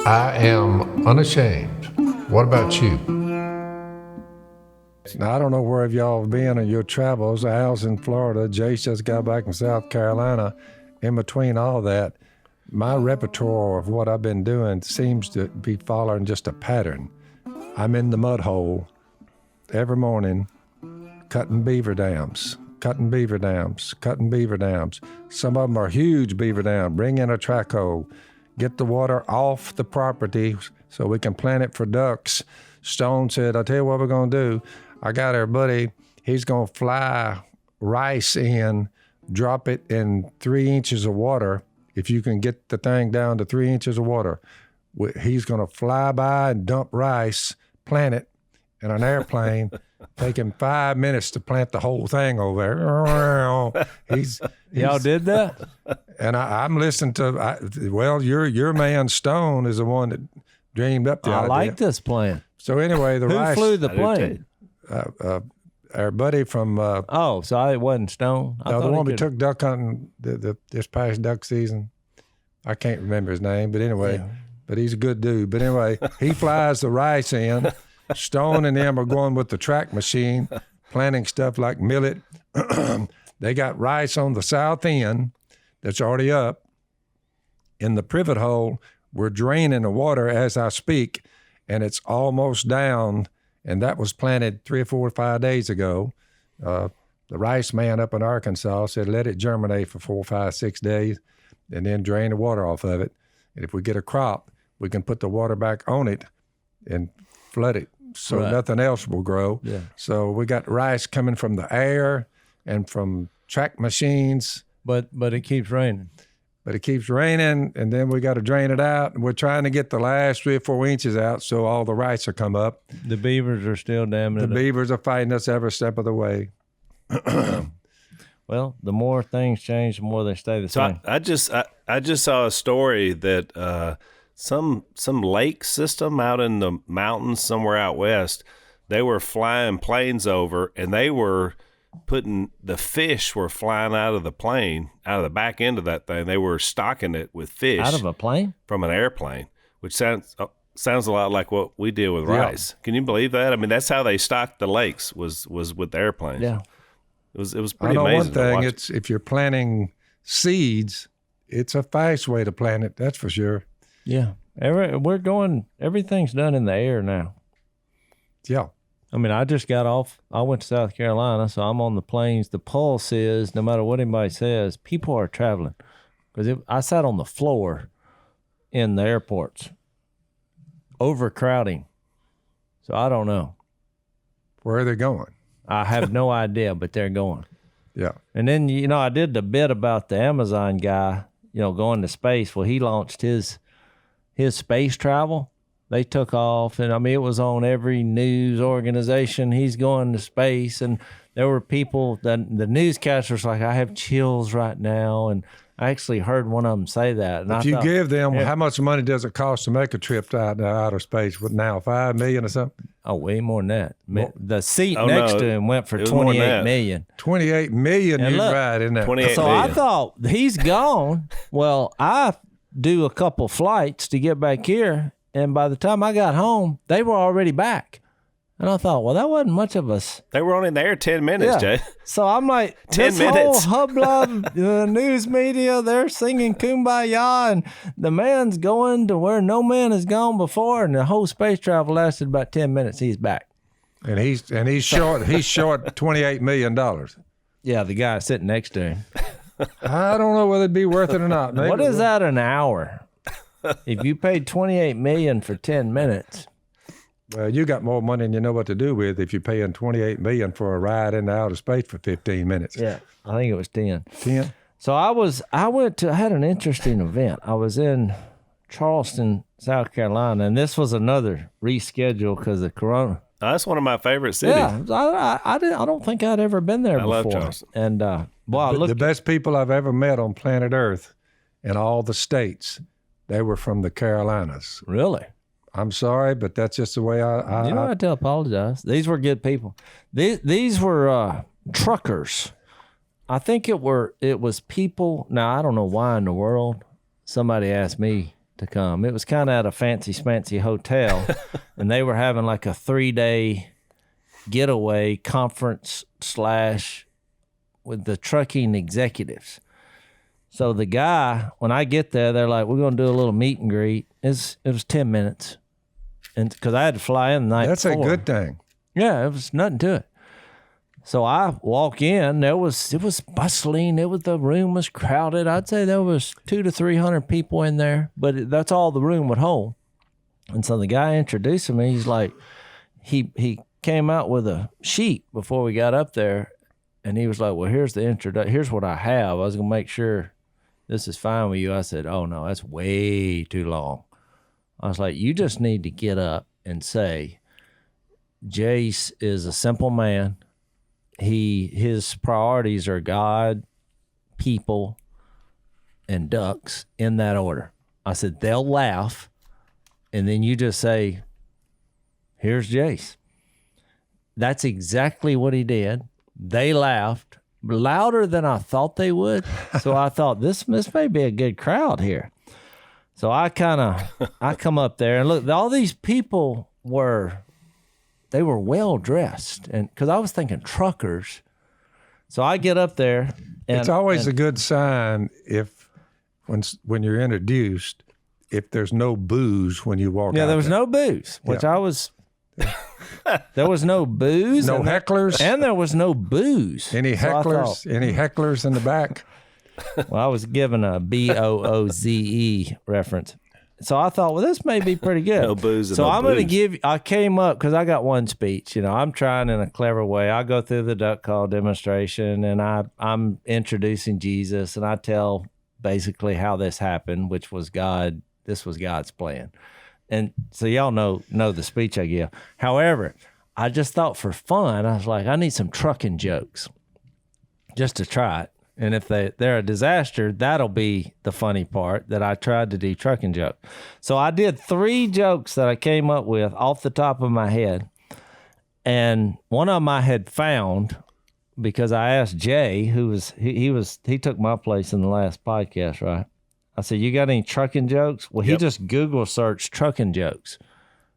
I am unashamed. What about you? Now, I don't know where y'all have been in your travels. Al's in Florida. Jase just got back from South Carolina. In between all that, my repertoire of what I've been doing seems to be following just a pattern. I'm in the mud hole every morning, cutting beaver dams. Some of them are huge beaver dams. Bring in a track hoe, get the water off the property so we can plant it for ducks. Stone said, I'll tell you what we're going to do. I got our buddy, he's going to fly rice in, drop it in 3 inches of water. If you can get the thing down to 3 inches of water, he's going to fly by and dump rice, plant it in an airplane, take him 5 minutes to plant the whole thing over there. Y'all did that? And I'm listening to, your man Stone is the one that dreamed up the idea. I like this plan. So anyway, Who flew the plane? Our buddy from so it wasn't Stone. the one we took duck hunting this past duck season. I can't remember his name, but anyway, but he's a good dude. But anyway, he flies the rice in. Stone and them are going with the track machine, planting stuff like millet. They got rice on the south end that's already up. In the privet hole, we're draining the water as I speak, and it's almost down. And that was planted 3 or 4 or 5 days ago. The rice man up in Arkansas said, let it germinate for 4, 5, 6 days and then drain the water off of it. And if we get a crop, we can put the water back on it and flood it so nothing else will grow. Yeah. So we got rice coming from the air and from track machines. But it keeps raining. But it keeps raining, and then we got to drain it out. And we're trying to get the last 3 or 4 inches out so all the rice will come up. The beavers are still damming it. The beavers are fighting us every step of the way. Well, the more things change, the more they stay the same. I just saw a story that some lake system out in the mountains somewhere out west, they were flying planes over, and they were the fish were flying out of the plane, out of the back end of that thing. They were stocking it with fish. Out of a plane? From an airplane, which sounds a lot like what we deal with rice. Can you believe that? I mean, that's how they stocked the lakes was with airplanes. Yeah. It was pretty I know amazing. One thing, if you're planting seeds, it's a fast way to plant it, that's for sure. Yeah. Everything's done in the air now. Yeah. I mean, I just got off. I went to South Carolina, so I'm on the plains. The pulse is, no matter what anybody says, people are traveling. Because I sat on the floor in the airports, overcrowding. So I don't know. Where are they going? I have no idea, but they're going. Yeah. And then, I did the bit about the Amazon guy, going to space. Well, he launched his space travel. They took off, and it was on every news organization. He's going to space, and there were people the newscasters like, I have chills right now, and I actually heard one of them say that. And if you give them, how much money does it cost to make a trip to outer space? With now $5 million or something? Oh, way more than that. The seat next to him went for $28 million. $28 million you ride in that. So I thought he's gone. Well, I do a couple flights to get back here. And by the time I got home, they were already back. And I thought, well, that wasn't much of us. They were only there 10 minutes, Jay. So I'm like, 10 this minutes. whole hubbub, the news media, they're singing Kumbaya, and the man's going to where no man has gone before, and the whole space travel lasted about 10 minutes. He's back. And he's short $28 million. Yeah, the guy sitting next to him. I don't know whether it'd be worth it or not. Maybe what is that an hour? If you paid $28 million for 10 minutes. Well, you got more money than you know what to do with if you're paying $28 million for a ride into outer space for 15 minutes. Yeah, I think it was 10. 10? So I had an interesting event. I was in Charleston, South Carolina, and this was another reschedule because of Corona. That's one of my favorite cities. Yeah, I don't think I'd ever been there before. I love Charleston. And the best people I've ever met on planet Earth in all the states, they were from the Carolinas. Really? I'm sorry, but that's just the way I you don't have to apologize. These were good people. These were truckers. I think it was people. Now, I don't know why in the world. Somebody asked me to come. It was kind of at a fancy hotel, and they were having like a 3-day getaway conference / with the trucking executives. So the guy, when I get there, they're like, we're going to do a little meet and greet. It was 10 minutes. And because I had to fly in the night That's before. a good thing. Yeah, it was nothing to it. So I walk in, it was bustling. The room was crowded. I'd say there was 200 to 300 people in there, but that's all the room would hold. And so the guy introducing me, he's like, he came out with a sheet before we got up there, and he was like, well, here's the introduction. Here's what I have. I was going to make sure this is fine with you. I said, oh, no, that's way too long. I was like, you just need to get up and say, Jase is a simple man. His priorities are God, people, and ducks in that order. I said, they'll laugh. And then you just say, here's Jase. That's exactly what he did. They laughed louder than I thought they would. So I thought this may be a good crowd here. So I come up there and look, all these people were well dressed, and because I was thinking truckers. So I get up there, and It's always a good sign when you're introduced, if there's no booze when you walk out. Yeah, there was no booze, which I was. There was no booze, No hecklers, and there was no booze. any hecklers, any hecklers in the back. Well, I was given a BOOZE reference. So I thought, well, this may be pretty good. No booze and so no I'm going to booze. I came up because I got one speech. I'm trying in a clever way. I go through the duck call demonstration, and I'm introducing Jesus, and I tell basically how this happened, which was God. This was God's plan. And so y'all know the speech I give. However, I just thought for fun, I was like, I need some trucking jokes just to try it. And if they're a disaster, that'll be the funny part, that I tried to do trucking joke. So I did 3 jokes that I came up with off the top of my head. And one of them I had found because I asked Jay, he took my place in the last podcast, right? I said, you got any trucking jokes? Well, he just Google searched trucking jokes.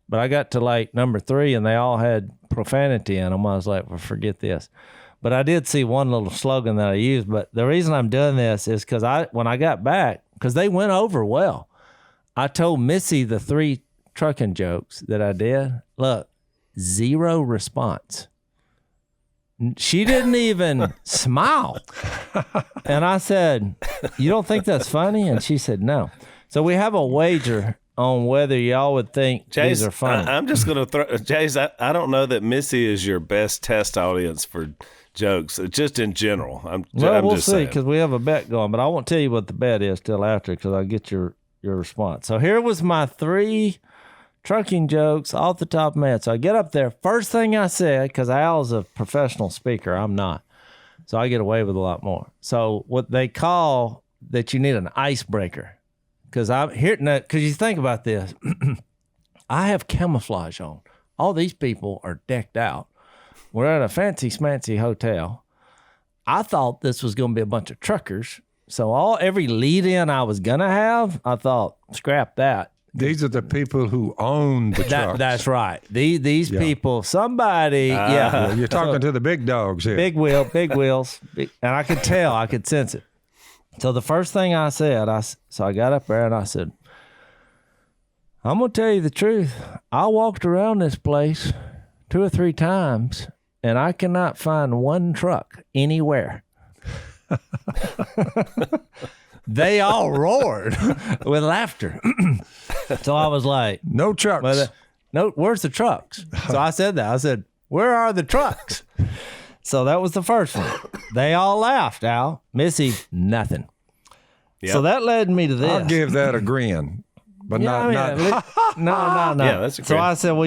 But I got to like number 3 and they all had profanity in them. I was like, well, forget this. But I did see one little slogan that I used. But the reason I'm doing this is because when I got back, because they went over well, I told Missy the 3 trucking jokes that I did. Look, 0 response. She didn't even smile. And I said, you don't think that's funny? And she said, no. So we have a wager on whether y'all would think Jase, these are funny. I'm just going to throw, Jase, I don't know that Missy is your best test audience for jokes, just in general. We'll just see, saying. because we have a bet going, but I won't tell you what the bet is till after, because I'll get your response. So here was my 3 trucking jokes off the top of my head. So I get up there. First thing I said, because Al's a professional speaker, I'm not. So I get away with a lot more. So what they call that you need an icebreaker. Because I'm here now, because you think about this. I have camouflage on. All these people are decked out. We're at a fancy schmancy hotel. I thought this was going to be a bunch of truckers. So every lead in I was going to have, I thought, scrap that. These are the people who own the trucks. That's right. These people, somebody, Yeah, you're talking to the big dogs here. big wheels, and I could tell, I could sense it. So the first thing I said, so I got up there and I said, I'm going to tell you the truth. I walked around this place 2 or 3 times, and I cannot find one truck anywhere. They all roared with laughter. So I was like, No trucks. no, where's the trucks? So I said that. I said, where are the trucks? So that was the first one. They all laughed, Al. Missy, nothing. Yep. So that led me to this. I'll give that a grin, but not. No. Yeah, that's a So great. I said, well,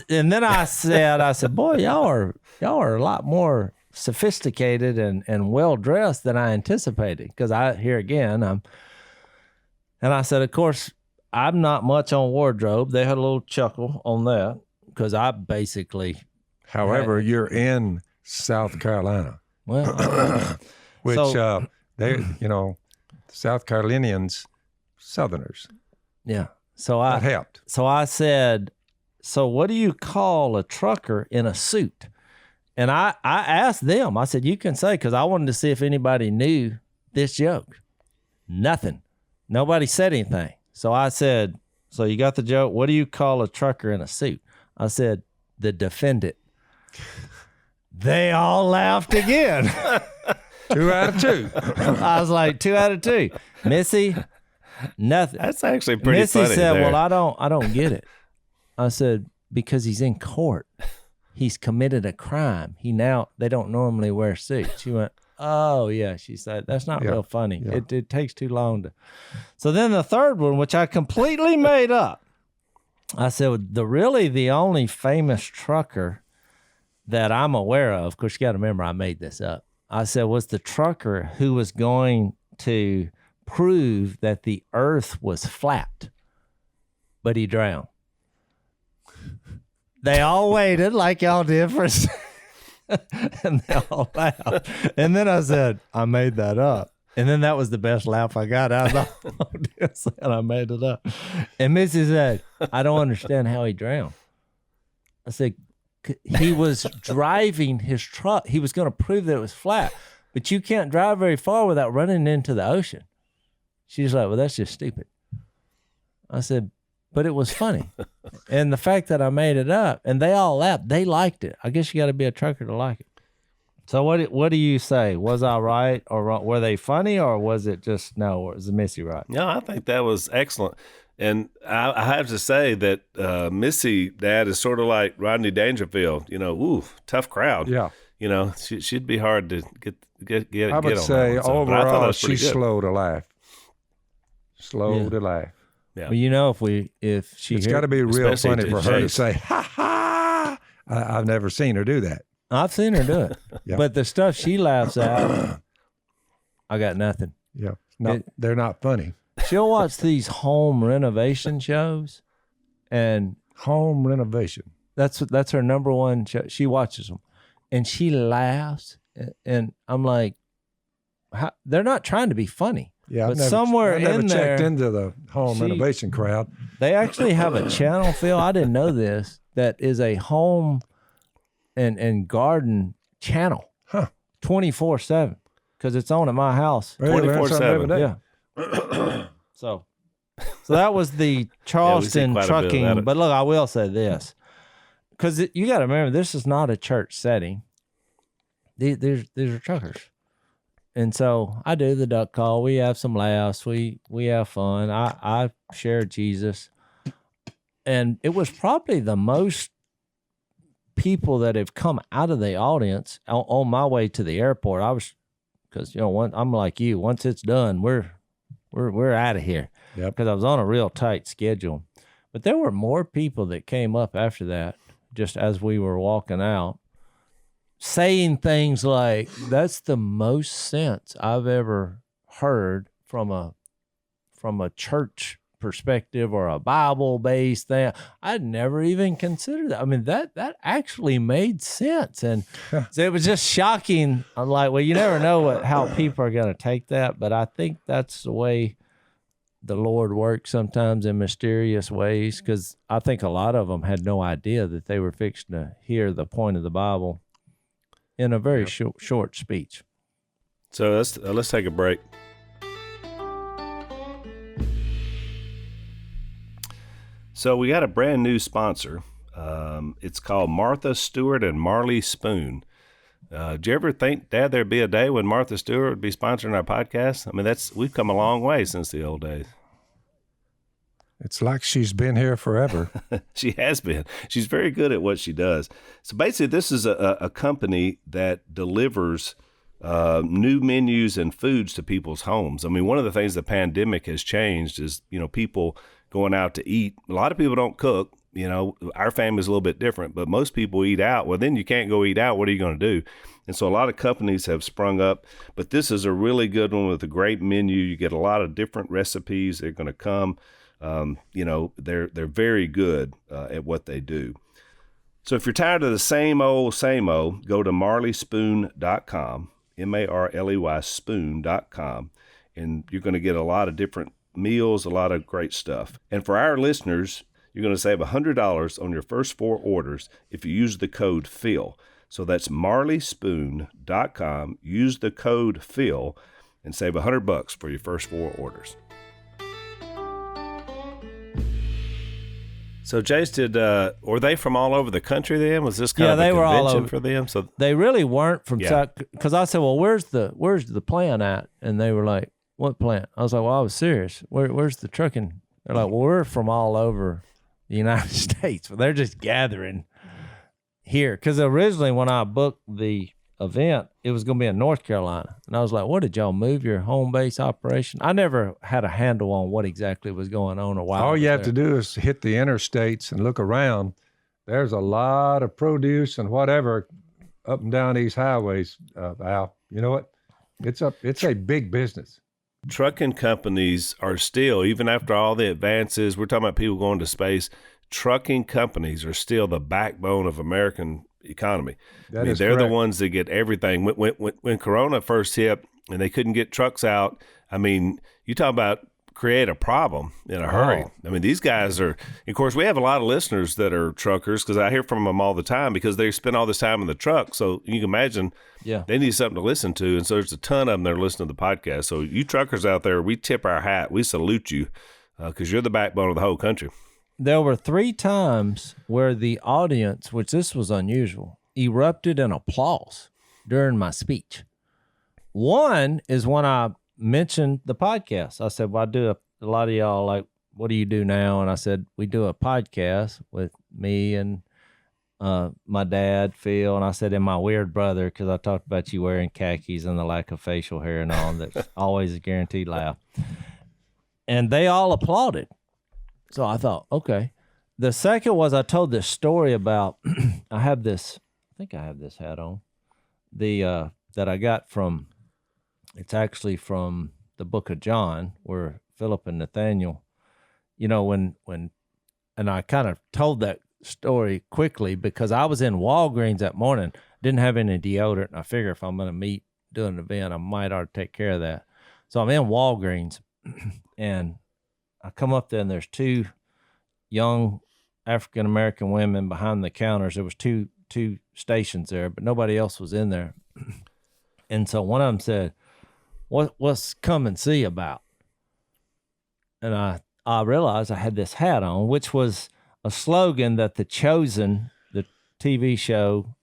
and then I said, boy, y'all are a lot more sophisticated and well dressed than I anticipated. Because and I said, of course, I'm not much on wardrobe. They had a little chuckle on that because I basically, However, you're in South Carolina, well, which So- they, South Carolinians, Southerners. Yeah. So That helped. So I said, so what do you call a trucker in a suit? And I asked them, I said, you can say, because I wanted to see if anybody knew this joke. Nothing. Nobody said anything. So I said, so you got the joke? What do you call a trucker in a suit? I said, the defendant. They all laughed again. 2 out of 2. I was like, 2 out of 2. Missy, nothing. That's actually pretty Missy funny. said, there. well, I don't get it. I said, because he's in court. He's committed a crime. They don't normally wear suits. She went, oh, yeah. She said, that's not real funny. Yeah. It takes too long to. So then the third one, which I completely made up, I said, the only famous trucker that I'm aware of course, you got to remember I made this up. I said, was the trucker who was going to prove that the earth was flat, but he drowned. They all waited like y'all did for a second, and they all laughed. And then I said, I made that up. And then that was the best laugh I got out of the whole deal, and I made it up. And Missy said, I don't understand how he drowned. I said, he was driving his truck. He was going to prove that it was flat, but you can't drive very far without running into the ocean. She's like, well, that's just stupid. I said, but it was funny. And the fact that I made it up and they all laughed, they liked it. I guess you got to be a trucker to like it. So what do you say? Was I right or wrong? Were they funny or was it just, no, or was Missy right? No, I think that was excellent. And I have to say that Missy, Dad, is sort of like Rodney Dangerfield. Tough crowd. Yeah. She'd be hard to get I would on say that one. But I thought that overall, was pretty she's good. slow to laugh. Slow to laugh. Yeah. Well, if she It's got to be real especially funny to for her to Jase. say, ha ha. I've never seen her do that. I've seen her do it, Yeah. but the stuff she laughs at, I got nothing. Yeah. They're not funny. She'll watch these home renovation shows, and Home renovation. that's her number one show. She watches them, and she laughs, and I'm like, they're not trying to be funny. Yeah, but somewhere I never in checked there, into the home renovation crowd. they actually have a channel, Phil. I didn't know this. That is a home and garden channel, 24/7, because it's on at my house. Really, learn something every 24/7. day. Yeah. So that was the Charleston quite a bit of trucking. that. But look, I will say this, because you got to remember, this is not a church setting. These are truckers. And so I do the duck call. We have some laughs. We have fun. I share Jesus. And it was probably the most people that have come out of the audience on my way to the airport. I was, because I'm like you. Once it's done, we're out of here. Yep. Because I was on a real tight schedule. But there were more people that came up after that, just as we were walking out, saying things like, that's the most sense I've ever heard from a church perspective or a Bible-based thing. I'd never even considered that. I mean, that actually made sense. And so it was just shocking. I'm like, well, you never know how people are going to take that, but I think that's the way the Lord works sometimes in mysterious ways, because I think a lot of them had no idea that they were fixing to hear the point of the Bible in a very short speech. So let's take a break. So we got a brand new sponsor. It's called Martha Stewart and Marley Spoon. Did you ever think, Dad, there'd be a day when Martha Stewart would be sponsoring our podcast? I mean, we've come a long way since the old days. It's like she's been here forever. She has been. She's very good at what she does. So basically, this is a company that delivers new menus and foods to people's homes. I mean, one of the things the pandemic has changed is, people going out to eat. A lot of people don't cook. Our family's a little bit different, but most people eat out. Well, then you can't go eat out. What are you going to do? And so a lot of companies have sprung up, but this is a really good one with a great menu. You get a lot of different recipes. They're going to come. They're very good at what they do. So if you're tired of the same old, go to marleyspoon.com, MARLEY spoon.com, and you're going to get a lot of different meals, a lot of great stuff. And for our listeners, you're going to save $100 on your first 4 orders if you use the code PHIL. So that's marleyspoon.com. Use the code PHIL and save $100 for your first 4 orders. So Jase, were they from all over the country then? Was this kind of a convention for them? So they really weren't from because I said, well, where's the plant at? And they were like, what plant? I was like, well, I was serious. Where's the trucking? They're like, well, we're from all over the United States. Well, they're just gathering here. Because originally when I booked the event, it was going to be in North Carolina. And I was like, what, did y'all move your home base operation? I never had a handle on what exactly was going on or why. All you have to do is hit the interstates and look around. There's a lot of produce and whatever up and down these highways, Al. You know what? It's a big business. Trucking companies are still, even after all the advances, we're talking about people going to space, trucking companies are still the backbone of American economy. They're correct. The ones that get everything. When Corona first hit and they couldn't get trucks out, I mean, you talk about create a problem in a hurry. I mean, these guys are, of course, we have a lot of listeners that are truckers because I hear from them all the time because they spend all this time in the truck. So you can imagine they need something to listen to. And so there's a ton of them that are listening to the podcast. So you truckers out there, we tip our hat. We salute you because you're the backbone of the whole country. There were 3 times where the audience, which this was unusual, erupted in applause during my speech. One is when I mentioned the podcast. I said, well, I do a lot of y'all like, what do you do now? And I said, we do a podcast with me and my dad, Phil. And I said, and my weird brother, because I talked about you wearing khakis and the lack of facial hair and all. That's always a guaranteed laugh. And they all applauded. So I thought, okay. The second was I told this story about, I think I have this hat on, that I got from, it's actually from the book of John, where Philip and Nathaniel, you know, when and I kind of told that story quickly because I was in Walgreens that morning, didn't have any deodorant, and I figure if I'm going to do an event, I might ought to take care of that. So I'm in Walgreens, and I come up there, and there's 2 young African-American women behind the counters. There was two stations there, but nobody else was in there. And so one of them said, what's come and see about? And I realized I had this hat on, which was a slogan that The Chosen, the TV show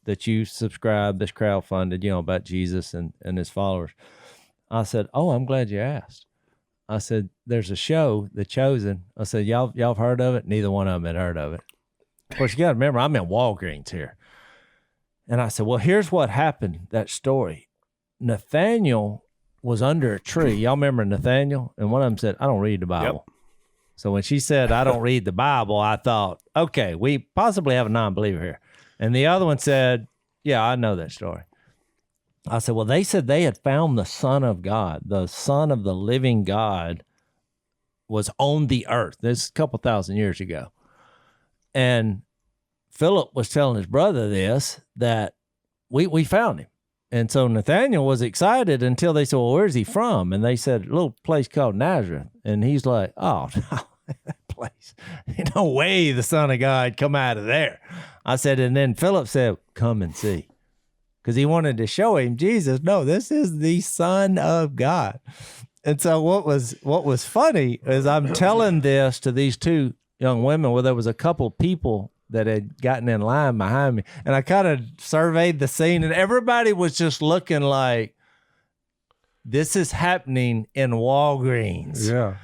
that you subscribed, this crowdfunded, you know, about Jesus and his followers. I said, oh, I'm glad you asked. I said, there's a show, The Chosen. I said, y'all have heard of it? Neither one of them had heard of it. Of course, you got to remember, I'm in Walgreens here. And I said, well, here's what happened, that story. Nathaniel was under a tree. Y'all remember Nathaniel? And one of them said, I don't read the Bible. Yep. So when she said, I don't read the Bible, I thought, okay, we possibly have a non-believer here. And the other one said, yeah, I know that story. I said, well, they said they had found the Son of God. The Son of the living God was on the earth. This is a couple thousand years ago. And Philip was telling his brother this, that we found him. And so Nathaniel was excited until they said, well, where's he from? And they said, a little place called Nazareth. And he's like, oh, no, that place. No way the Son of God come out of there. I said, and then Philip said, come and see. Because he wanted to show him Jesus. No, this is the Son of God. And so what was funny is I'm telling this to these 2 young women where there was a couple people that had gotten in line behind me. And I kind of surveyed the scene, and everybody was just looking like, this is happening in Walgreens. Yeah.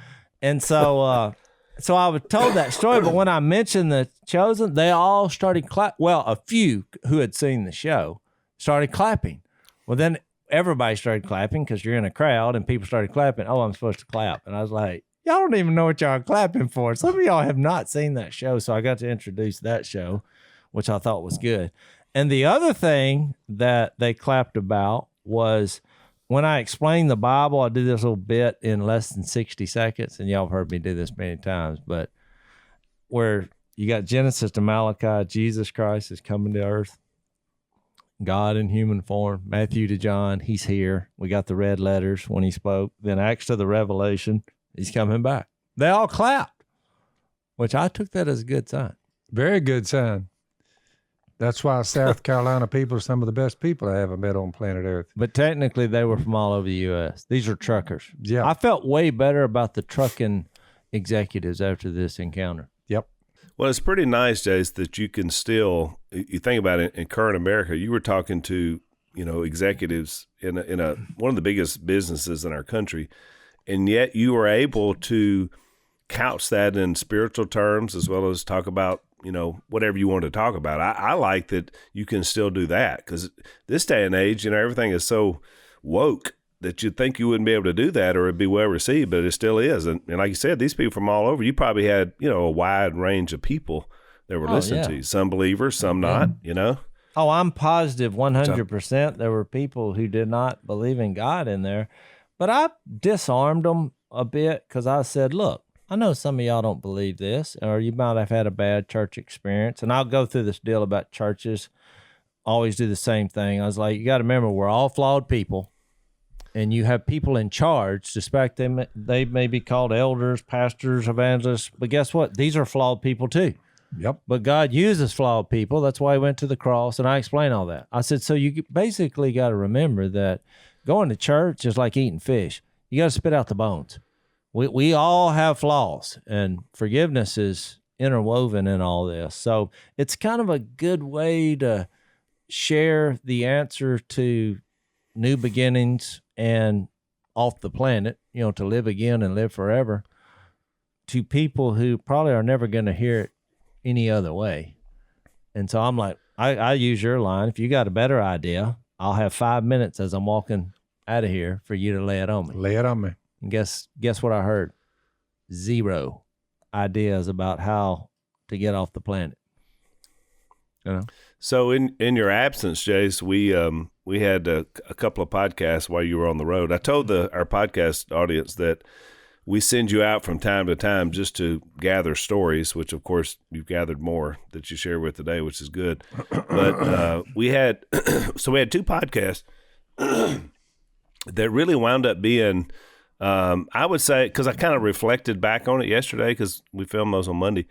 And so so I was told that story, but when I mentioned The Chosen, they all started clapping. Well, a few who had seen the show started clapping. Well, then everybody started clapping because you're in a crowd, and people started clapping. Oh, I'm supposed to clap. And I was like, y'all don't even know what y'all are clapping for. Some of y'all have not seen that show, so I got to introduce that show, which I thought was good. And the other thing that they clapped about was when I explained the Bible. I did this little bit in less than 60 seconds, and y'all have heard me do this many times, but where you got Genesis to Malachi, Jesus Christ is coming to earth, God in human form. Matthew to John, he's here. We got the red letters when he spoke. Then Acts to the Revelation, He's coming back. They all clapped, which I took that as a good sign. Very good sign. That's why South Carolina people are some of the best people I ever met on planet Earth. But technically, they were from all over the U.S. These are truckers. Yeah. I felt way better about the trucking executives after this encounter. Yep. Well, it's pretty nice, Jase, that you can still, you think about it, in current America, you were talking to, executives in one of the biggest businesses in our country, and yet you were able to couch that in spiritual terms as well as talk about, whatever you want to talk about. I like that you can still do that, because this day and age, everything is so woke that you'd think you wouldn't be able to do that or it'd be well received, but it still is. And like you said, these people from all over, you probably had, a wide range of people that were listening to you. Some believers, some not, Oh, I'm positive 100% there were people who did not believe in God in there. But I disarmed them a bit because I said, look, I know some of y'all don't believe this, or you might have had a bad church experience. And I'll go through this deal about churches always do the same thing. I was like, you got to remember, we're all flawed people. And you have people in charge, despite them, they may be called elders, pastors, evangelists. But guess what? These are flawed people too. Yep. But God uses flawed people. That's why he went to the cross. And I explained all that. I said, so you basically got to remember that going to church is like eating fish. You got to spit out the bones. We all have flaws, and forgiveness is interwoven in all this. So it's kind of a good way to share the answer to new beginnings and off the planet, to live again and live forever, to people who probably are never going to hear it any other way. And so I'm like, I use your line. If you got a better idea, I'll have 5 minutes as I'm walking out of here for you to lay it on me. Lay it on me. And guess what I heard? 0 ideas about how to get off the planet. So in your absence, Jase, we had a couple of podcasts while you were on the road. I told our podcast audience that we send you out from time to time just to gather stories, which of course you've gathered more that you share with today, which is good. But we had 2 podcasts that really wound up being, I would say, because I kind of reflected back on it yesterday because we filmed those on Monday,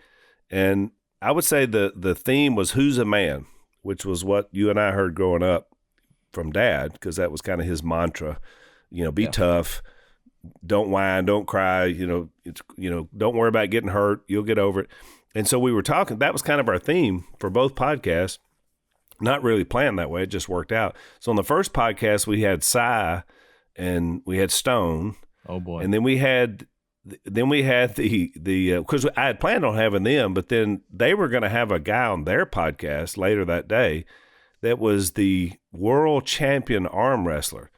and I would say the theme was "Who's a Man," which was what you and I heard growing up from Dad, because that was kind of his mantra. Be tough, don't whine, don't cry. Don't worry about getting hurt. You'll get over it. And so we were talking. That was kind of our theme for both podcasts. Not really planned that way. It just worked out. So on the first podcast, we had Cy and we had Stone. Oh boy! And then we had the because I had planned on having them, but then they were going to have a guy on their podcast later that day that was the world champion arm wrestler.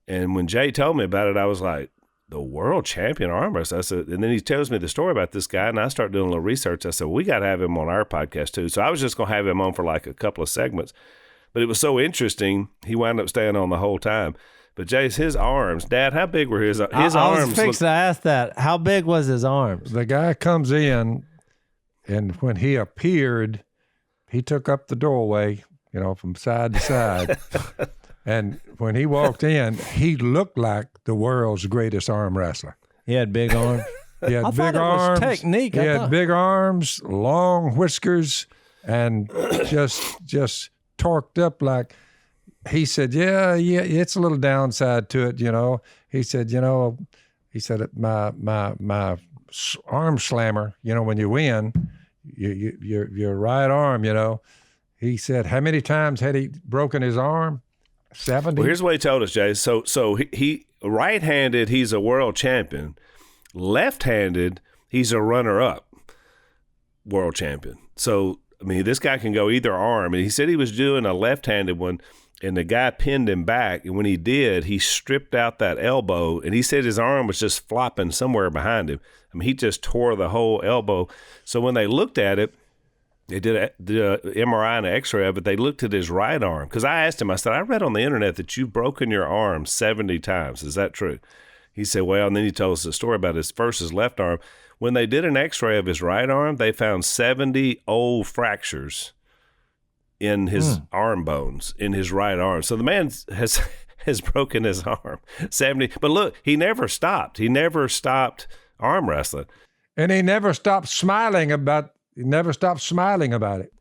And when Jay told me about it, I was like, the world champion arm wrestler? I said, and then he tells me the story about this guy, and I start doing a little research. I said, we got to have him on our podcast too. So I was just going to have him on for like a couple of segments, but it was so interesting. He wound up staying on the whole time. But Jase, his arms, Dad, how big were his arms? I was fixing to ask that. How big was his arms? The guy comes in, and when he appeared, he took up the doorway, from side to side. And when he walked in, he looked like the world's greatest arm wrestler. He had big arms. He had big arms. Technique. He had big arms, long whiskers, and just torqued up like. He said, yeah, it's a little downside to it, He said, my arm slammer, when you win, your right arm, He said, how many times had he broken his arm? 70. Well, here's what he told us, Jay. So he right-handed, he's a world champion. Left-handed, he's a runner-up world champion. So, this guy can go either arm. And he said he was doing a left-handed one, and the guy pinned him back. And when he did, he stripped out that elbow, and he said his arm was just flopping somewhere behind him. He just tore the whole elbow. So when they looked at it, they did a MRI and an X-ray of it. They looked at his right arm. Because I asked him, I said, I read on the internet that you've broken your arm 70 times. Is that true? He said, well, and then he told us a story about his left arm. When they did an X-ray of his right arm, they found 70 old fractures in his arm bones, in his right arm. So the man has broken his arm. 70. But look, he never stopped. He never stopped arm wrestling. And he never stopped smiling about it.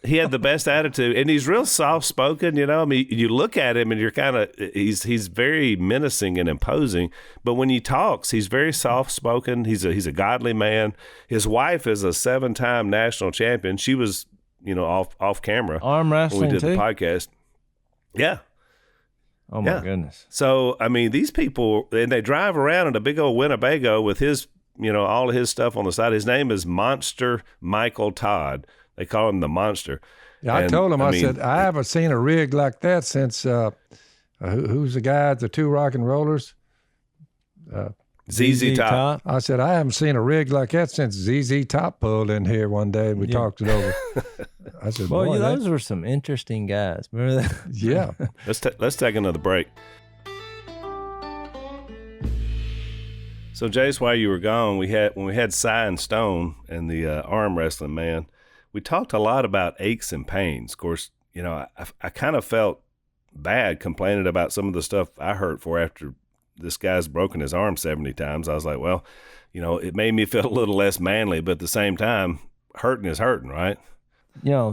He had the best attitude, and he's real soft-spoken, you know. I mean, you look at him, and you're kind of he's very menacing and imposing. But when he talks, he's very soft-spoken. He's a godly man. His wife is a 7-time national champion. She was, you know, off camera arm wrestling when we did too? the podcast. Yeah. Oh my goodness. So I mean, these people, and they drive around in a big old Winnebago with his, you know, all of his stuff on the side. His name is Monster Michael Todd. They call him the Monster. Yeah, I told him, I said, I haven't seen a rig like that since, who's the guy at the Two Rock and Rollers? ZZ Top. I said, I haven't seen a rig like that since ZZ Top pulled in here one day and we talked it over. I said, Well, boy, those were some interesting guys. Remember that? yeah. Let's take another break. So, Jase, while you were gone, when we had Cy and Stone and the arm wrestling man, we talked a lot about aches and pains. Of course, you know, I kind of felt bad complaining about some of the stuff I hurt for after this guy's broken his arm 70 times. I was like, well, you know, it made me feel a little less manly, but at the same time, hurting is hurting, right? You know,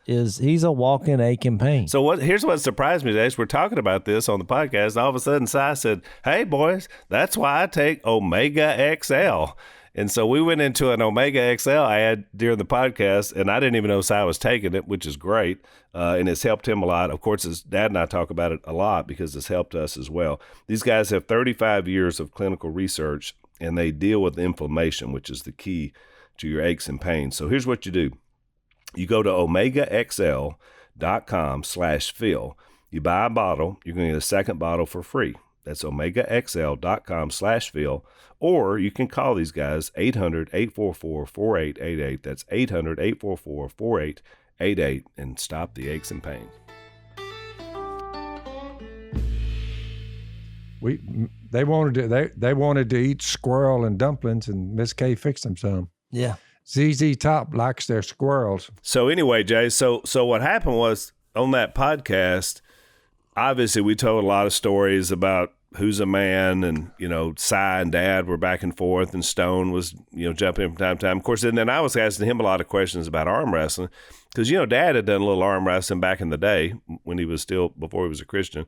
he's a walking ache and pain. So here's what surprised me, Jase. We're talking about this on the podcast. All of a sudden, Cy said, hey, boys, that's why I take Omega XL. And so we went into an Omega XL ad during the podcast, and I didn't even know Cy was taking it, which is great. And it's helped him a lot. Of course, his dad and I talk about it a lot because it's helped us as well. These guys have 35 years of clinical research, and they deal with inflammation, which is the key to your aches and pains. So here's what you do. You go to omegaxl.com/Phil. You buy a bottle, you're going to get a second bottle for free. That's omegaxl.com/Phil. Or you can call these guys 800-844-4888. That's 800-844-4888 and stop the aches and pains. They wanted to eat squirrel and dumplings, and Miss Kay fixed them some. Yeah. ZZ Top likes their squirrels. So anyway, Jay, so what happened was on that podcast, obviously we told a lot of stories about who's a man, and, you know, Cy and Dad were back and forth, and Stone was, you know, jumping in from time to time. Of course, and then I was asking him a lot of questions about arm wrestling because, you know, Dad had done a little arm wrestling back in the day when he was before he was a Christian.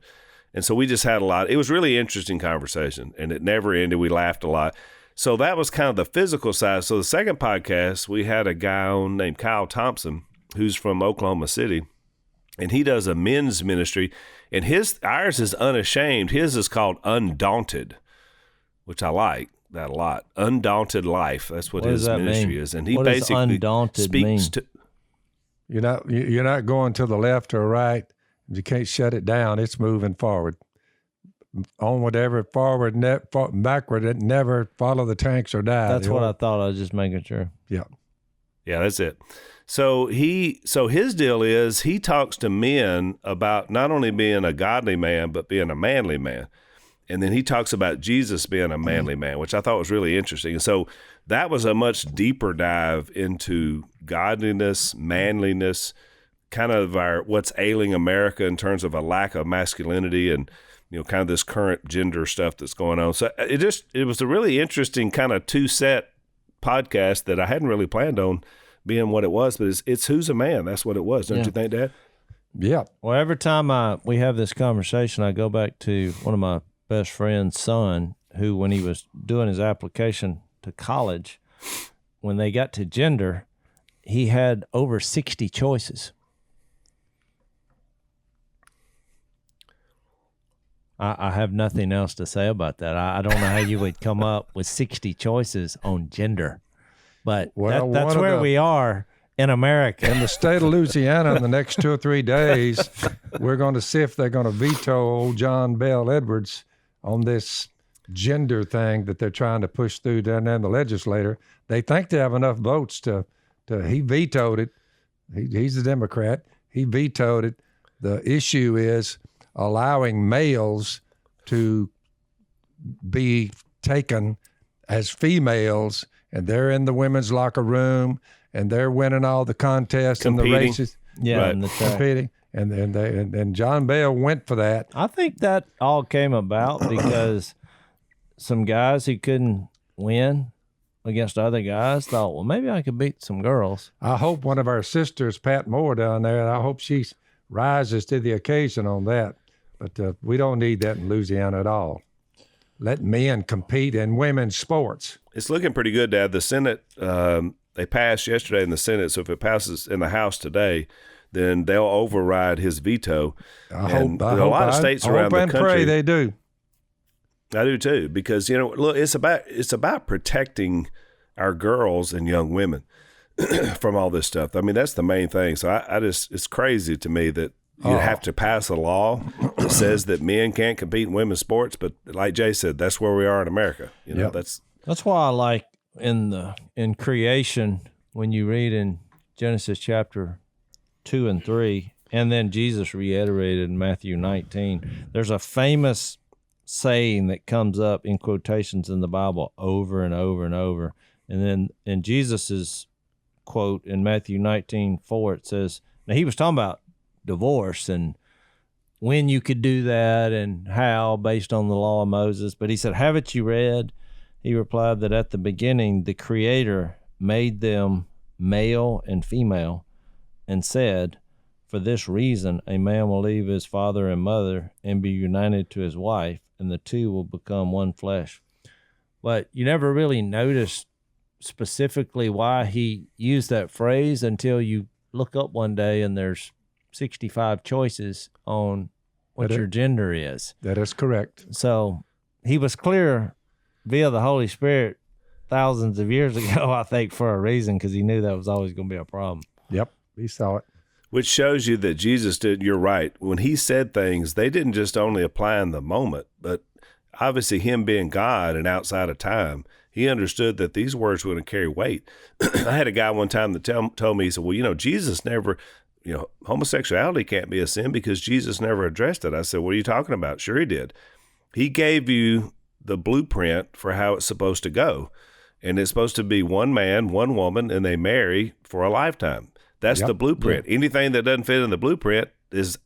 And so we just had it was really interesting conversation, and it never ended. We laughed a lot. So that was kind of the physical side. So the second podcast, we had a guy on named Kyle Thompson, who's from Oklahoma City, and he does a men's ministry, and ours is Unashamed. His is called Undaunted, which I like that a lot. Undaunted Life. That's what his ministry is. And he basically speaks to. You're not going to the left or right. You can't shut it down. It's moving forward. Onward, ever, forward, backward. It never follow the tanks or die. That's what I thought. I was just making sure. Yeah. Yeah, that's it. So his deal is he talks to men about not only being a godly man, but being a manly man. And then he talks about Jesus being a manly man, which I thought was really interesting. And so that was a much deeper dive into godliness, manliness, kind of what's ailing America in terms of a lack of masculinity and, you know, kind of this current gender stuff that's going on. So it was a really interesting kind of two-set podcast that I hadn't really planned on being what it was, but it's Who's a Man? That's what it was. Don't you think, Dad? Yeah. Well, every time we have this conversation, I go back to one of my best friend's son, who, when he was doing his application to college, when they got to gender, he had over 60 choices. I have nothing else to say about that. I don't know how you would come up with 60 choices on gender. But that's where we are in America. In the state of Louisiana, in the next 2 or 3 days, we're going to see if they're going to veto old John Bell Edwards on this gender thing that they're trying to push through down there in the legislature. They think they have enough votes to he vetoed it. He's a Democrat. He vetoed it. The issue is allowing males to be taken as females, and they're in the women's locker room, and they're winning all the contests and the races. Yeah, Right. and the track. competing, and John Bell went for that. I think that all came about because some guys who couldn't win against other guys thought, well, maybe I could beat some girls. I hope one of our sisters, Pat Moore down there, I hope she rises to the occasion on that. But we don't need that in Louisiana at all. Let men compete in women's sports. It's looking pretty good, Dad. The Senate, they passed yesterday in the Senate, so if it passes in the House today, then they'll override his veto. I And hope. a lot of states around the and country. pray they do. I do too, because look, it's about protecting our girls and young women from all this stuff. I mean, that's the main thing. So I just, it's crazy to me that you have to pass a law that says that men can't compete in women's sports. But like Jay said, that's where we are in America. Yep. That's why I like in creation, when you read in Genesis chapter 2 and 3, and then Jesus reiterated in Matthew 19, there's a famous saying that comes up in quotations in the Bible over and over and over. And then in Jesus's quote in Matthew 19:4, it says, now he was talking about divorce and when you could do that and how based on the law of Moses. But he said, haven't you read? He replied that at the beginning, the Creator made them male and female and said, for this reason, a man will leave his father and mother and be united to his wife, and the two will become one flesh. But you never really noticed specifically why he used that phrase until you look up one day and there's 65 choices on what your gender is. That is correct. So he was clear via the Holy Spirit thousands of years ago, I think, for a reason, because he knew that was always going to be a problem. Yep, he saw it. Which shows you that Jesus did, you're right. When he said things, they didn't just only apply in the moment, but obviously him being God and outside of time, he understood that these words were going to carry weight. I had a guy one time that told me, he said, well, Jesus never, homosexuality can't be a sin because Jesus never addressed it. I said, what are you talking about? Sure he did. He gave you the blueprint for how it's supposed to go. And it's supposed to be one man, one woman, and they marry for a lifetime. That's the blueprint. Yeah. Anything that doesn't fit in the blueprint is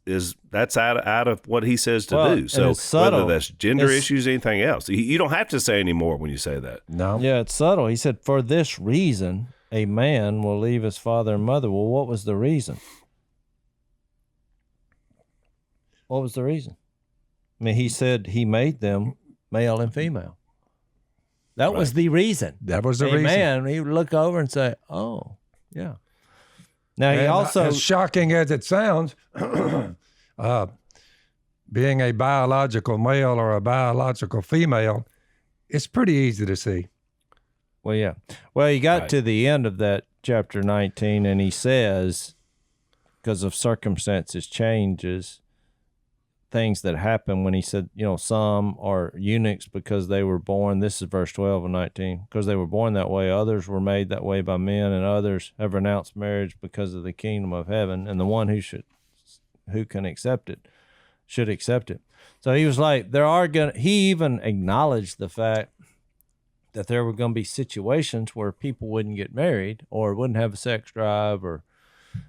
that's out of what he says to do. So whether that's gender issues, anything else, you don't have to say any more when you say that. No. Yeah, it's subtle. He said, for this reason, a man will leave his father and mother. Well, what was the reason? What was the reason? I mean, he said he made them male and female. That was the reason. That was the reason. Man, he would look over and say, oh, yeah. Now, he also, as shocking as it sounds, being a biological male or a biological female, it's pretty easy to see. Well, yeah. Well, he got to the end of that chapter 19, and he says, because of circumstances changes, things that happen when he said, some are eunuchs because they were born, this is verse 12 and 19, because they were born that way. Others were made that way by men, and others have renounced marriage because of the kingdom of heaven, and the one who can accept it should accept it. So he was like, he even acknowledged the fact that there were going to be situations where people wouldn't get married or wouldn't have a sex drive.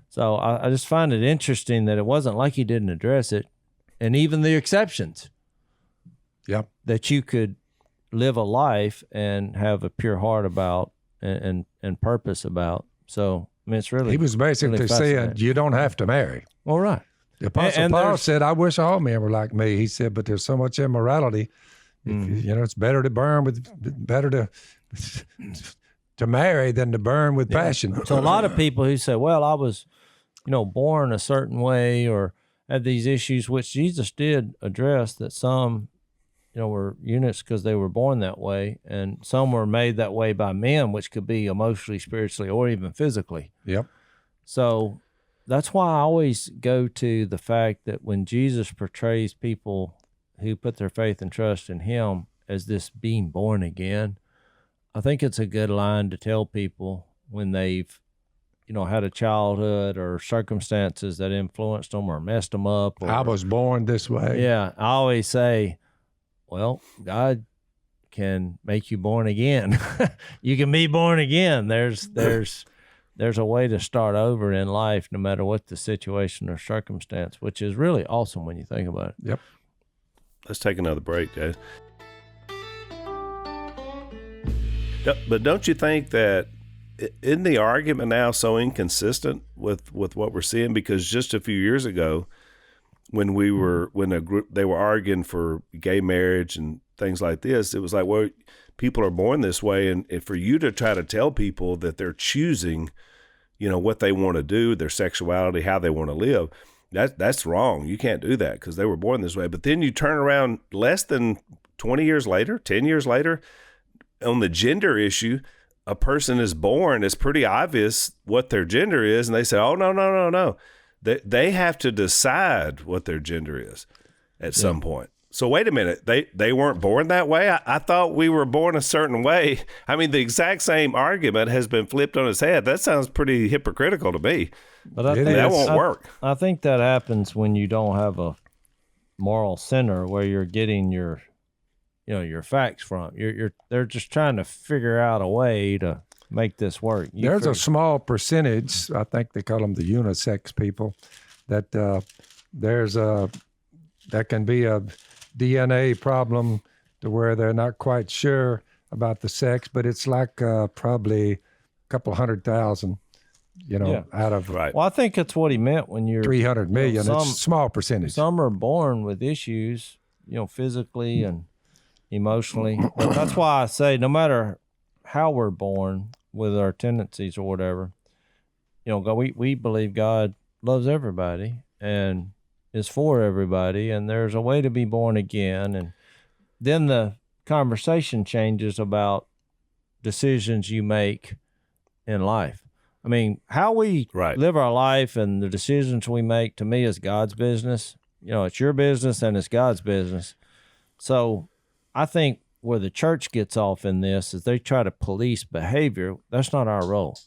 So I just find it interesting that it wasn't like he didn't address it. And even the exceptions. Yep. That you could live a life and have a pure heart about and purpose about. So, I mean, it's really. He was basically really saying, you don't have to marry. All right. The Apostle Paul said, I wish all men were like me. He said, but there's so much immorality. It's better to to marry than to burn with passion. So a lot of people who say, well, I was, born a certain way or had these issues, which Jesus did address, that some, were eunuchs because they were born that way, and some were made that way by men, which could be emotionally, spiritually, or even physically. Yep. So that's why I always go to the fact that when Jesus portrays people who put their faith and trust in him as this being born again, I think it's a good line to tell people when they've had a childhood or circumstances that influenced them or messed them up. I was born this way. Yeah. I always say, well, God can make you born again. You can be born again. There's there's a way to start over in life no matter what the situation or circumstance, which is really awesome when you think about it. Yep. Let's take another break, Jase. But don't you think that isn't the argument now so inconsistent with what we're seeing? Because just a few years ago, when a group, they were arguing for gay marriage and things like this, it was like, well, people are born this way, and for you to try to tell people that they're choosing, what they want to do, their sexuality, how they want to live, that's wrong. You can't do that because they were born this way. But then you turn around less than 20 years later, 10 years later, on the gender issue, a person is born, it's pretty obvious what their gender is, and they say, oh, no. They have to decide what their gender is at some point. So wait a minute, they weren't born that way? I thought we were born a certain way. I mean, the exact same argument has been flipped on its head. That sounds pretty hypocritical to me. But I think that won't work. I think that happens when you don't have a moral center where you're getting your facts from. They're just trying to figure out a way to make this work. There's a small percentage, I think they call them the unisex people, that that can be a DNA problem to where they're not quite sure about the sex, but it's like probably a couple 100,000, out of right. Well, I think that's what he meant when you're 300 million. It's a small percentage. Some are born with issues, physically and emotionally. But that's why I say no matter how we're born with our tendencies or whatever, we believe God loves everybody and is for everybody, and there's a way to be born again. And then the conversation changes about decisions you make in life. I mean, how we live our life and the decisions we make, to me, is God's business. It's your business and it's God's business. So I think where the church gets off in this is they try to police behavior. That's not our role.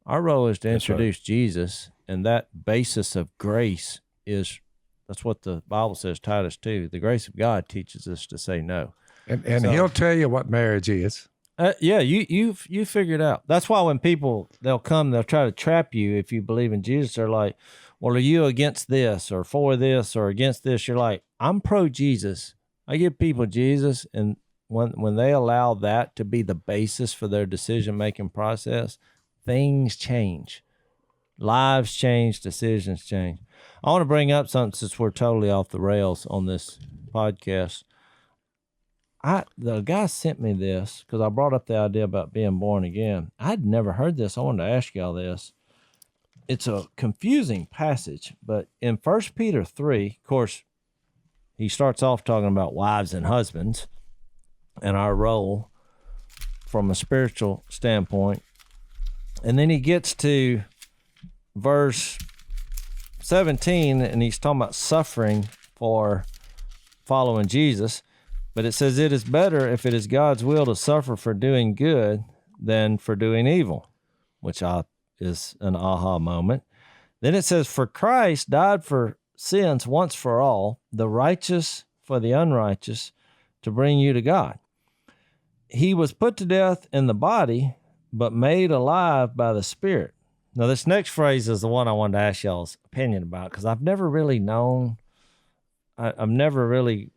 Our role is to introduce Jesus, and that basis of grace that's what the Bible says, Titus 2. The grace of God teaches us to say no. And he'll tell you what marriage is. You figure it out. That's why when people, they'll try to trap you if you believe in Jesus. They're like, well, are you against this or for this or against this? You're like, I'm pro-Jesus. I give people Jesus, and when they allow that to be the basis for their decision-making process, things change. Lives change, decisions change. I want to bring up something since we're totally off the rails on this podcast. The guy sent me this because I brought up the idea about being born again. I'd never heard this. I wanted to ask y'all this. It's a confusing passage, but in 1 Peter 3, of course, he starts off talking about wives and husbands and our role from a spiritual standpoint. And then he gets to verse 17, and he's talking about suffering for following Jesus. But it says, it is better if it is God's will to suffer for doing good than for doing evil, which is an aha moment. Then it says, for Christ died for sins once for all, the righteous for the unrighteous, to bring you to God. He was put to death in the body, but made alive by the Spirit. Now, this next phrase is the one I wanted to ask y'all's opinion about, because I've never really known, I've never really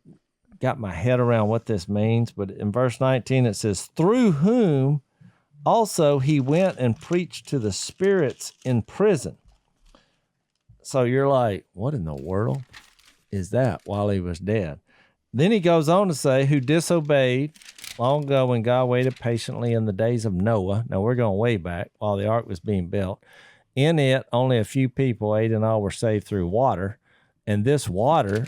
got my head around what this means. But in verse 19, it says, through whom also he went and preached to the spirits in prison. So you're like, what in the world is that while he was dead? Then he goes on to say, who disobeyed long ago when God waited patiently in the days of Noah. Now we're going way back while the ark was being built. In it, only a few people, 8 in all, were saved through water. And this water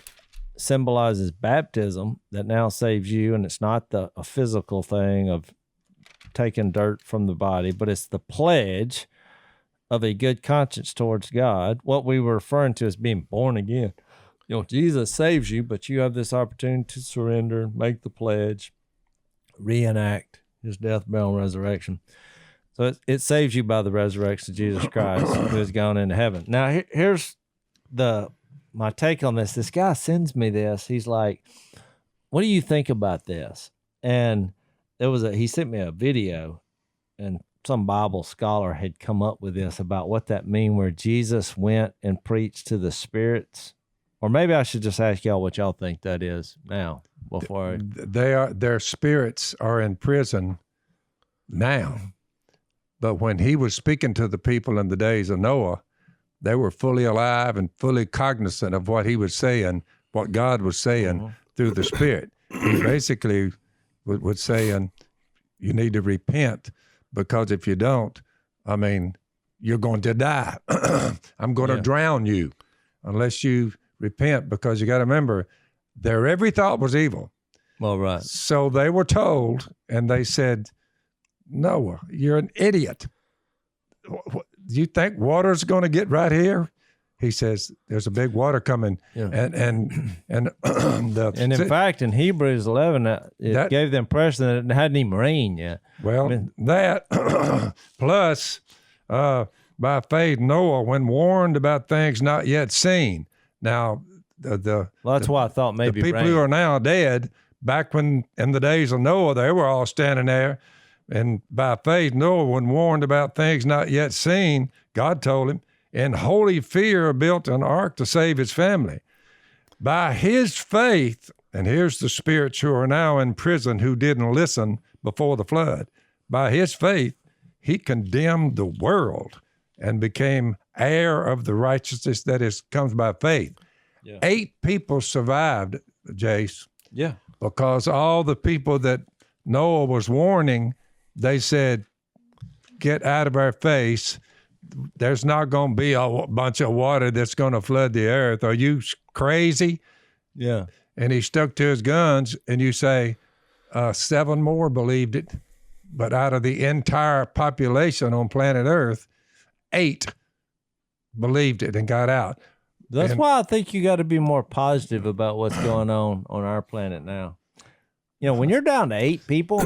symbolizes baptism that now saves you. And it's not a physical thing of taking dirt from the body, but it's the pledge of a good conscience towards God. What we were referring to as being born again. Jesus saves you, but you have this opportunity to surrender, make the pledge, reenact his death, burial, and resurrection. So it saves you by the resurrection of Jesus Christ, who has gone into heaven. Now, here's my take on this. This guy sends me this. He's like, what do you think about this? And he sent me a video and some Bible scholar had come up with this about what that mean, where Jesus went and preached to the spirits. Or maybe I should just ask y'all what y'all think that is now before. Their spirits are in prison now. But when he was speaking to the people in the days of Noah, they were fully alive and fully cognizant of what he was saying, what God was saying through the Spirit. He basically was saying, you need to repent, because if you don't, I mean, you're going to die. I'm going to drown you unless you repent, because you got to remember, their every thought was evil. Well, right. So they were told, and they said, Noah, you're an idiot. Do you think water's going to get right here? He says, there's a big water coming. Yeah. And in fact, in Hebrews 11, it gave the impression that it hadn't even rained yet. Well, that plus by faith, Noah, when warned about things not yet seen. Now, that's why I thought maybe the people who are now dead, back when in the days of Noah, they were all standing there. And by faith, Noah, when warned about things not yet seen, God told him, in holy fear built an ark to save his family. By his faith, and here's the spirits who are now in prison who didn't listen before the flood. By his faith, he condemned the world and became heir of the righteousness that comes by faith. Yeah. 8 people survived, Jase. Yeah. Because all the people that Noah was warning, they said, get out of our face. There's not going to be a bunch of water that's going to flood the earth. Are you crazy? Yeah. And he stuck to his guns, and you say 7 more believed it. But out of the entire population on planet Earth, 8 believed it and got out. That's why I think you got to be more positive about what's going on our planet now. You know, when you're down to 8 people,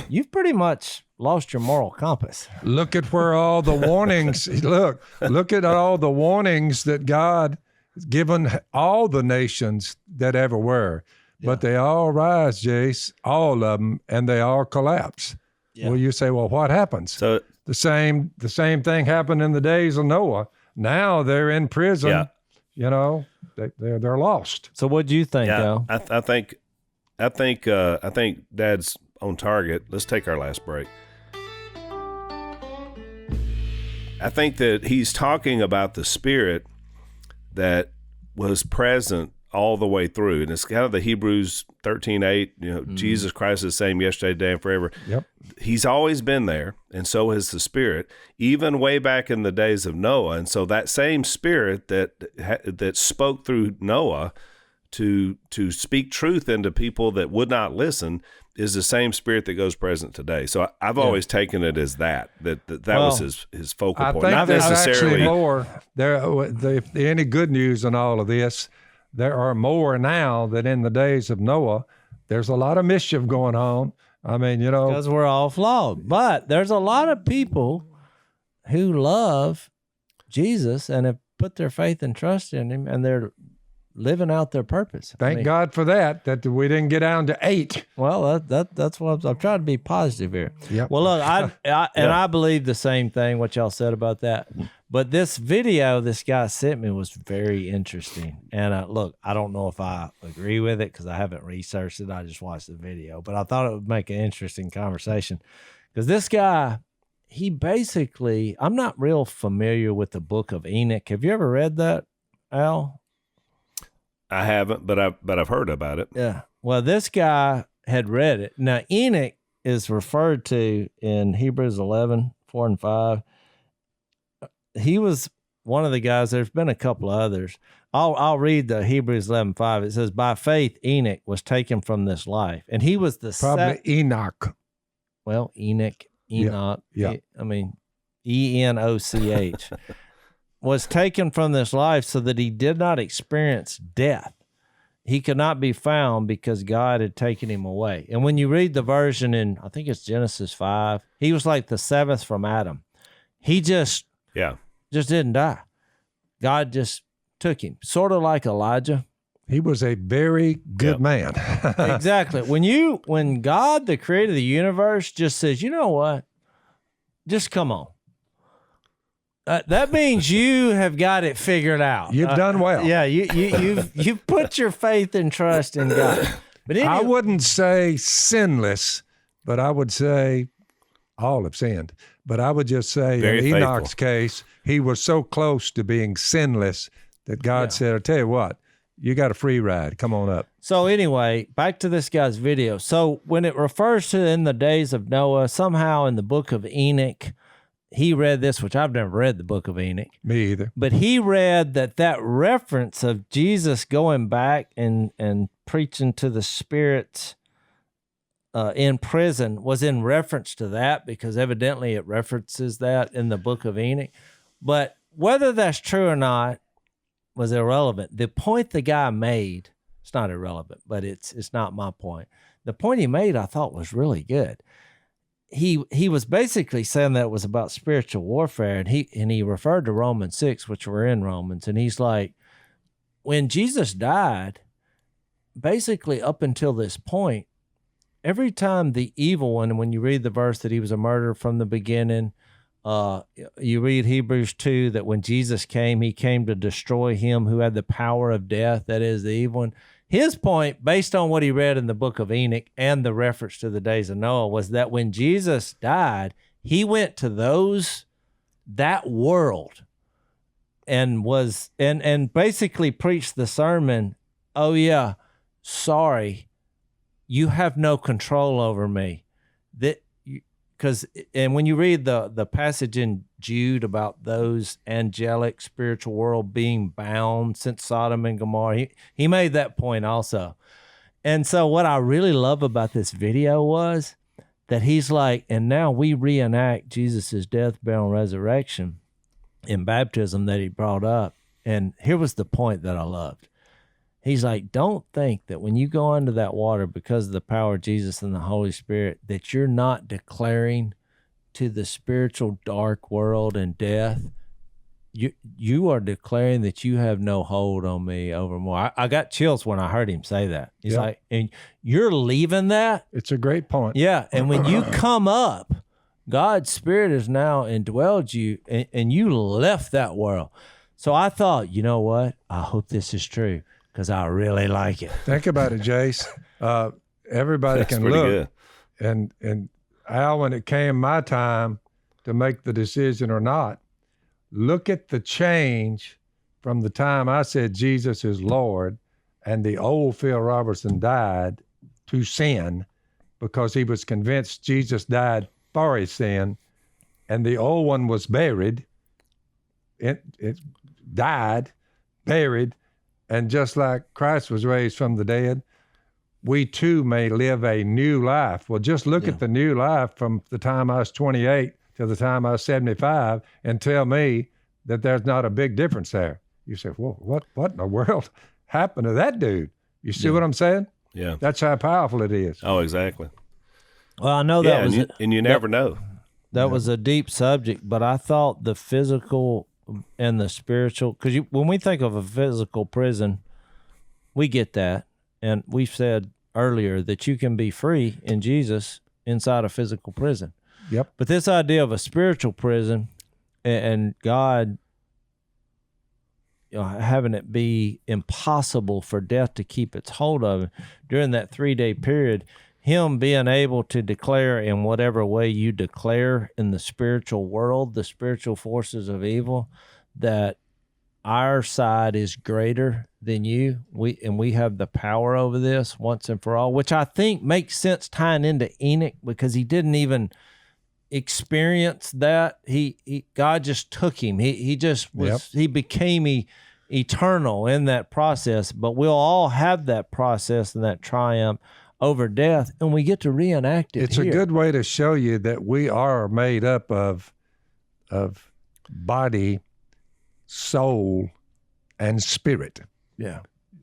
you've pretty much lost your moral compass. Look at where all the warnings, look at all the warnings that God has given all the nations that ever were. Yeah. But they all rise, Jase, all of them, and they all collapse. Yeah. Well, you say, well, what happens? So the same thing happened in the days of Noah. Now they're in prison. Yeah. You know, they're lost. So what do you think, Al? I think Dad's on target. Let's take our last break. I think that he's talking about the Spirit that was present all the way through. And it's kind of the Hebrews 13:8, you know, Jesus Christ is the same yesterday, today, and forever. Yep. He's always been there, and so has the Spirit, even way back in the days of Noah. And so that same Spirit that spoke through Noah to speak truth into people that would not listen is the same Spirit that goes present today. So I've always taken it as that was his focal point. Not necessarily. Actually more. Any good news in all of this, there are more now than in the days of Noah. There's a lot of mischief going on. I mean, you know. Because we're all flawed. But there's a lot of people who love Jesus and have put their faith and trust in him, and they're living out their purpose. Thank God for that we didn't get down to 8. Well, that's what I'm trying to be positive here. Yep. Well, look, I believe the same thing, what y'all said about that. But this video this guy sent me was very interesting. And look, I don't know if I agree with it because I haven't researched it. I just watched the video. But I thought it would make an interesting conversation. Because this guy, he basically, I'm not real familiar with the book of Enoch. Have you ever read that, Al? I haven't, but I've heard about it. Yeah. Well, this guy had read it. Now, Enoch is referred to in Hebrews 11:4 and 5. He was one of the guys. There's been a couple of others. I'll read the Hebrews 11:5. It says, by faith, Enoch was taken from this life. And he was the probably Enoch. Well, Enoch. Yeah. I mean, Enoch. Was taken from this life so that he did not experience death. He could not be found because God had taken him away. And when you read the version in, I think it's Genesis 5, he was like the 7th from Adam. He just didn't die. God just took him, sort of like Elijah. He was a very good man. Exactly. When God, the creator of the universe, just says, you know what? Just come on. That means you have got it figured out. You've done well. Yeah, you've put your faith and trust in God. But anyway, I wouldn't say sinless, but I would say all have sinned. But I would just say Very in Enoch's faithful. case, he was so close to being sinless that God said, I'll tell you what, you got a free ride. Come on up. So anyway, back to this guy's video. So when it refers to in the days of Noah, somehow in the book of Enoch, he read this, which I've never read the book of Enoch. Me either. But he read that reference of Jesus going back and preaching to the spirits in prison was in reference to that, because evidently it references that in the book of Enoch. But whether that's true or not was irrelevant. The point the guy made, it's not irrelevant, but it's not my point. The point he made, I thought, was really good. He was basically saying that it was about spiritual warfare, and he referred to Romans 6, which we're in Romans, and he's like, when Jesus died, basically up until this point, every time the evil one, and when you read the verse that he was a murderer from the beginning, you read Hebrews 2, that when Jesus came, he came to destroy him who had the power of death, that is the evil one. His point, based on what he read in the book of Enoch and the reference to the days of Noah, was that when Jesus died, he went to that world and basically preached the sermon, oh yeah, sorry, you have no control over me. And when you read the passage in Jude about those angelic spiritual world being bound since Sodom and Gomorrah, he made that point also. And so what I really love about this video was that he's like, and now we reenact Jesus's death, burial, and resurrection in baptism that he brought up. And here was the point that I loved. He's like, don't think that when you go under that water because of the power of Jesus and the Holy Spirit, that you're not declaring to the spiritual dark world and death, you are declaring that you have no hold on me over more. I got chills when I heard him say that. He's like, and you're leaving that? It's a great point. Yeah, and when you come up, God's Spirit has now indwelled you, and you left that world. So I thought, you know what? I hope this is true, because I really like it. Think about it, Jase. Everybody That's can pretty look. good. And Al, when it came my time to make the decision or not, look at the change from the time I said Jesus is Lord and the old Phil Robertson died to sin because he was convinced Jesus died for his sin, and the old one was buried. It died, buried, and just like Christ was raised from the dead, we too may live a new life. Well, just look at the new life from the time I was 28 to the time I was 75 and tell me that there's not a big difference there. You say, well, what in the world happened to that dude? You see what I'm saying? Yeah. That's how powerful it is. Oh, exactly. Well, I know that was and you never know. that was a deep subject, but I thought the physical and the spiritual, because when we think of a physical prison, we get that, and we've said earlier that you can be free in Jesus inside a physical prison. Yep. But this idea of a spiritual prison and God, having it be impossible for death to keep its hold of him during that 3-day period, him being able to declare in whatever way you declare in the spiritual world, the spiritual forces of evil, that our side is greater than you. We have the power over this once and for all, which I think makes sense tying into Enoch, because he didn't even experience that. God just took him. He just was. He became eternal in that process. But we'll all have that process and that triumph over death, and we get to reenact it. It's here. a good way to show you that we are made up of body, soul, and spirit. Yeah.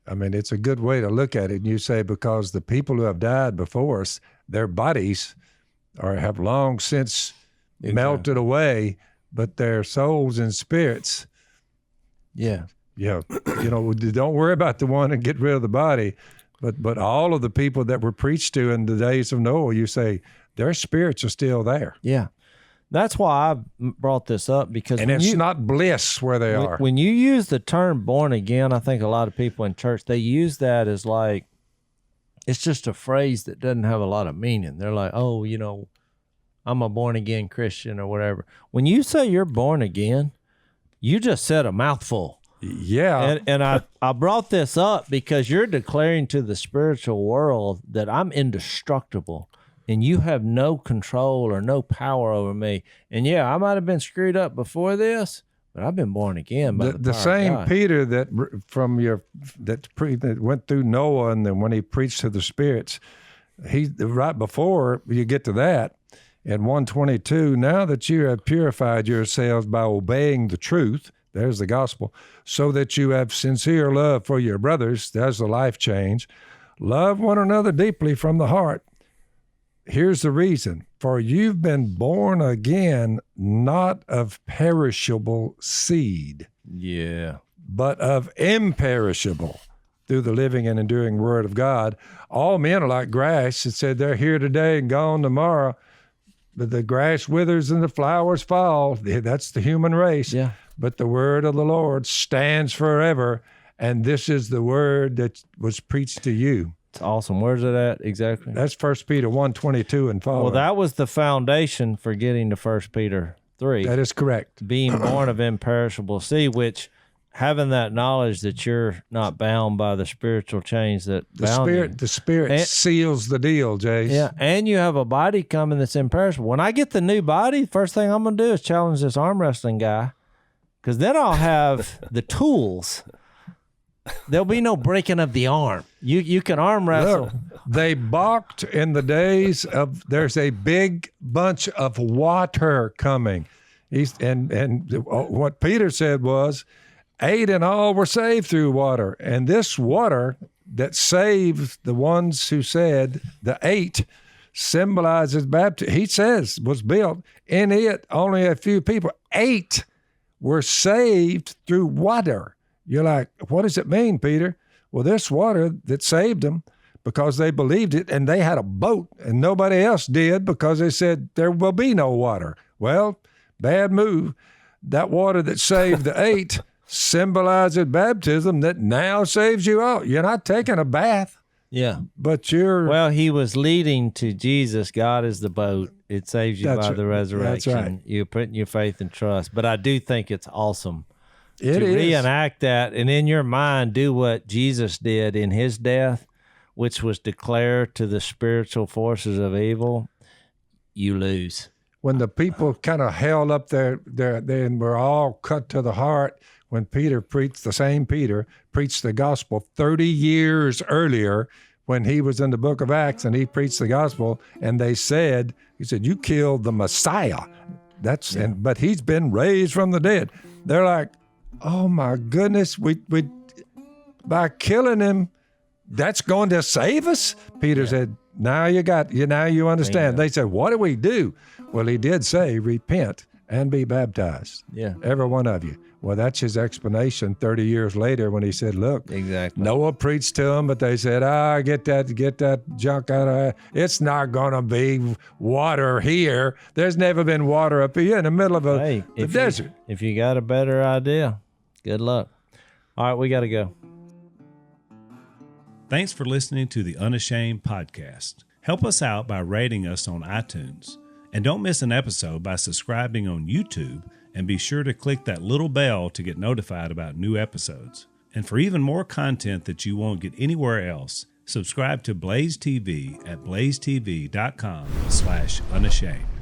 I mean, it's a good way to look at it. And you say, because the people who have died before us, their bodies have long since melted away, but their souls and spirits. Yeah. Don't worry about the one and get rid of the body. But all of the people that were preached to in the days of Noah, you say, their spirits are still there. Yeah. That's why I brought this up, because And it's not bliss where they are. When you use the term born again, I think a lot of people in church, they use that as like, it's just a phrase that doesn't have a lot of meaning. They're like, oh, you know, I'm a born again Christian or whatever. When you say you're born again, you just said a mouthful. Yeah. And I brought this up because you're declaring to the spiritual world that I'm indestructible and you have no control or no power over me. And yeah, I might have been screwed up before this, but I've been born again by The power same of God. Peter that went through Noah, and then when he preached to the spirits, he right before you get to that, in 122, now that you have purified yourselves by obeying the truth, there's the gospel, so that you have sincere love for your brothers, there's the life change, love one another deeply from the heart. Here's the reason. For you've been born again, not of perishable seed, Yeah. but of imperishable, through the living and enduring word of God. All men are like grass. It said they're here today and gone tomorrow. But the grass withers and the flowers fall. That's the human race. Yeah. But the word of the Lord stands forever. And this is the word that was preached to you. It's awesome. Where's it at exactly? That's 1 Peter 1:22 and following. Well, that was the foundation for getting to 1 Peter 3. That is correct. Being born of imperishable seed, which having that knowledge that you're not bound by the spiritual chains that bound you. The Spirit seals the deal, Jase. Yeah, and you have a body coming that's imperishable. When I get the new body, first thing I'm going to do is challenge this arm wrestling guy, because then I'll have the tools. There'll be no breaking of the arm. You can arm wrestle. Look, they balked in the days of, there's a big bunch of water coming. And what Peter said was, 8 in all were saved through water. And this water that saved the ones who said, the 8 symbolizes baptism. He says was built. In it, only a few people, 8 were saved through water. You're like, what does it mean, Peter? Well, this water that saved them because they believed it, and they had a boat, and nobody else did because they said there will be no water. Well, bad move. That water that saved the 8 symbolizes baptism that now saves you all. You're not taking a bath, Yeah. but you're... Well, he was leading to Jesus. God is the boat. It saves you That's by the right. resurrection. That's right. You're putting your faith and trust. But I do think it's awesome It to is. reenact that, and in your mind do what Jesus did in his death, which was declare to the spiritual forces of evil, you lose. When the people kind of held up their and were all cut to the heart, when Peter preached, the same Peter preached the gospel 30 years earlier when he was in the book of Acts, and he preached the gospel, and he said, you killed the Messiah. But he's been raised from the dead. They're like, oh my goodness, we by killing him, that's going to save us? Peter said, now you understand. They said, what do we do? Well, he did say, repent and be baptized. Yeah. Every one of you. Well, that's his explanation 30 years later when he said, look, Exactly. Noah preached to them, but they said, get that junk out of here. It's not going to be water here. There's never been water up here in the middle of the desert. If you got a better idea, good luck. All right, we got to go. Thanks for listening to the Unashamed podcast. Help us out by rating us on iTunes. And don't miss an episode by subscribing on YouTube, and be sure to click that little bell to get notified about new episodes. And for even more content that you won't get anywhere else, subscribe to Blaze TV at blazetv.com/unashamed.